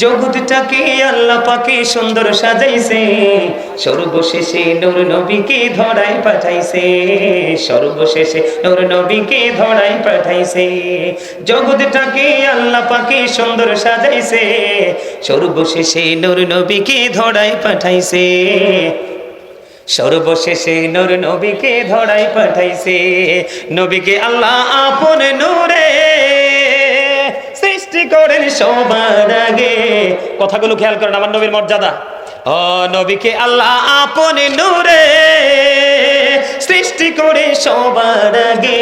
জগৎটাকে আল্লাহ পাকে সুন্দর সাজাইছে, সর্বশেষে নূর নবীকে ধরায় পাঠাইছে, সর্বশেষে নূর নবীকে ধরায় পাঠাইছে। জগৎটাকে আল্লাহ পাকে সুন্দর সাজাইছে, সর্বশেষে নূর নবীকে ধরায় পাঠাইছে, সর্বশেষে নূর নবীকে ধরায় পাঠাইছে। নবীকে আল্লাহ আপন নূরে সৃষ্টি করেন সবার আগে। কথাগুলো খেয়াল করেন, আমার নবীর মর্যাদা। ও নবীকে আল্লাহ আপন নূরে সৃষ্টি করে সবার আগে,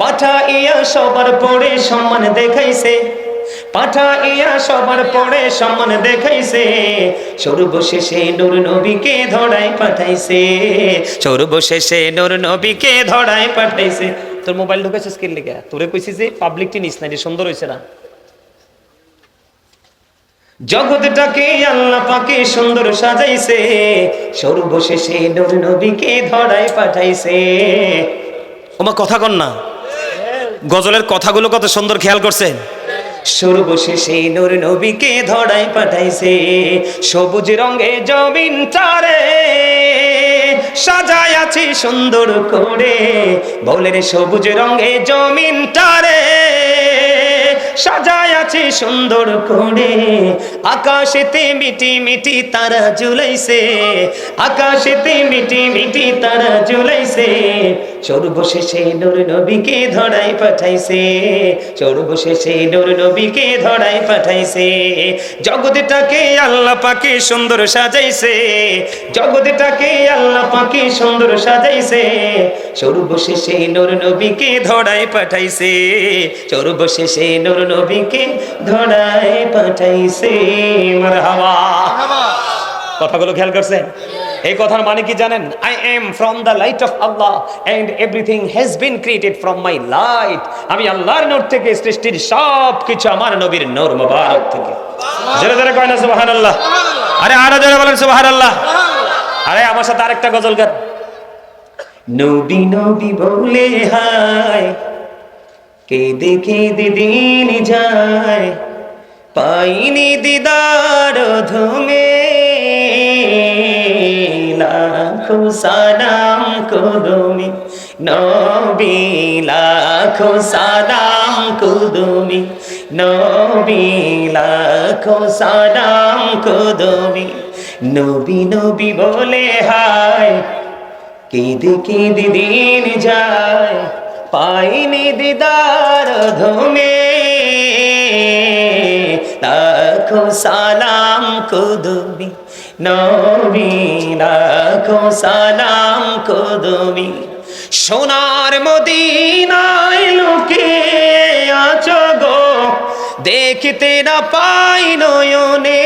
পাঠাইয়া সবার পরে সম্মান দেখাইছে, পাঠাইয়া সবার পরে সম্মান দেখাইছে, সর্বশেষে নূর নবীকে ধরায় পাঠাইছে, সর্বশেষে নূর নবীকে ধরায় পাঠাইছে। তোর মোবাইল ঢুকেছে স্ক্রিন লেগে, তোরে কইছি যে পাবলিকটি নিস না, এটা সুন্দর হয়েছে না। জগৎটাকে আল্লাহ পাকে সুন্দর সাজাইছে, সর্বশেষে নূর নবীকে ধরায় পাঠাইছে। ওমা কথা কন না, গজলের কথাগুলো কত সুন্দর খেয়াল করছেন। সর্বশেষে নূর নবীকে ধরায় পাঠাইছে, সবুজ রঙে জমিন চারে সাজায় আছে সুন্দর করে। বলে রে সবুজ রঙে জমিন টারে সাজায় আছে সুন্দর করে। আকাশেতে মিটি মিটি তারা ঝুলাইছে, আকাশেতে মিটি মিটি তারা ঝুলাইছে, সর্বশেষে নূর নবীকে ধরায় পাঠাইছে, সর্বশেষে নূর নবীকে ধরায় পাঠাইছে। জগৎটাকে আল্লাহ পাকে সুন্দর সাজাইছে, জগৎটাকে আল্লাহ পাকে সুন্দর সাজাইছে, সর্বশেষে নূর নবীকে ধরায় পাঠাইছে, সর্বশেষে নূর নবীকে ধরায় পাঠাইছে। মারহাবা। কথাগুলো খেয়াল করছেন। এই কথার মানে কি জানেন? I am from the light of Allah and everything has been created from my light. আমি আল্লাহর নূর থেকে, সৃষ্টির সব কিছু আমার নবীর নূর মুবারক থেকে। জোরে জোরে কয় না সুবহানাল্লাহ। আরে আরো জোরে বলেন সুবহানাল্লাহ। আরে আমার সাথে আরেকটা গজল গান। নবী নবী বলে হায়, কেঁদে কেঁদে দিন যায়, পাইনি দিদার ধুমে, লাখো সালাম কুদুমি নবী, লাখো সালাম কুদুমি নবী, লাখো সালাম কুদুমি। নবী নবী বলে হায়, কেঁদে কেঁদে দিন যায়, পাইনি দিদার ধুমে, লাখো সালাম কুদুমি নবী, লাখো সালাম কুদুমি। সোনার মদিনায় লুকে আছো গো, দেখতে না পাই নয়নে,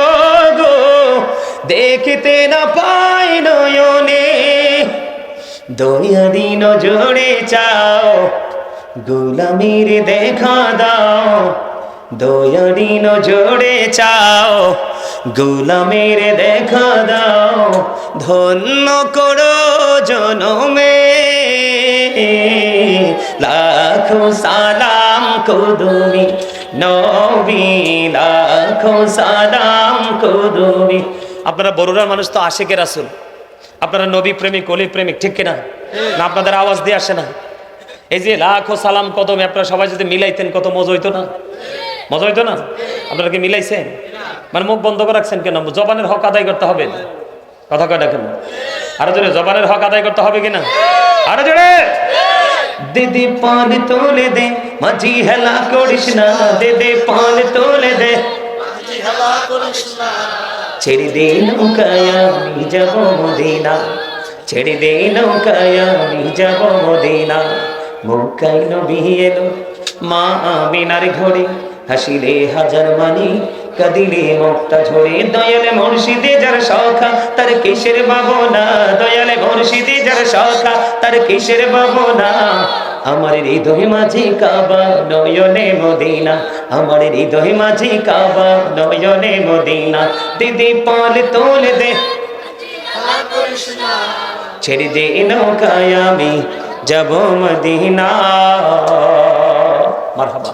ও গো দেখতে না পাই নয়নে, দয়ারি নজরে চাও, গোলামির দেখা দাও, দয়ারি নজরে চাও, গোলামির দেখা দাও, ধন্য করো জনমে, লাখো সালাম কুদুমি নবী, লাখো সালাম কুদুমি। আপনারা বড়ুরার মানুষ তো আশিকে রাসূল, আপনারা নবী প্রেমিক, অলি প্রেমিক, ঠিক কিনা? না আপনাদের আওয়াজ দিয়ে আসে না? এই যে লাখো সালাম কদমে আপনারা সবাই যদি মিলাইতেন কত মজা হইতো না? মজা হইতো না? আপনারা কি মিলাইছেন? মানে মুখ বন্ধ করে রাখছেন কেন? জবানের হক আদায় করতে হবে। কথা কয়টা কেন? আরো জোরে, জবানের হক আদায় করতে হবে কিনা? আরো জোরে। দে দে পান তোলে দে, মাঝি হেলা করিস না, দে দে পান তোলে দে, মাঝি হেলা করিস না, ছেড়ে দে নৌকায় আমি যাব মদিনা, ছেড়ে দে নৌকায় আমি যাব মদিনা। মক্কায় নবী এলো মা আমিনার ঘরে, হাসিলে হাজার মানি, কাঁদিলে মুক্তা ঝরে, দয়ালে মুর্শিদে যার সখা তার কিসের ভাবনা, দয়ালে মুর্শিদে যার সখা তার কিসের ভাবনা। আমার হৃদয় মাঝে কাবা, নয়নে মদিনা, আমার হৃদয় মাঝে কাবা, নয়নে মদিনা। দিদি পাল তোলে দে, ছেড়ে দে নৌকায় আমি যাব মদিনা। মারহাবা।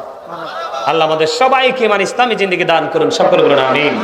আল্লাহ আমাদের সবাইকে ইসলামী জিন্দেগি দান করুন, সকলে বলুন আমিন।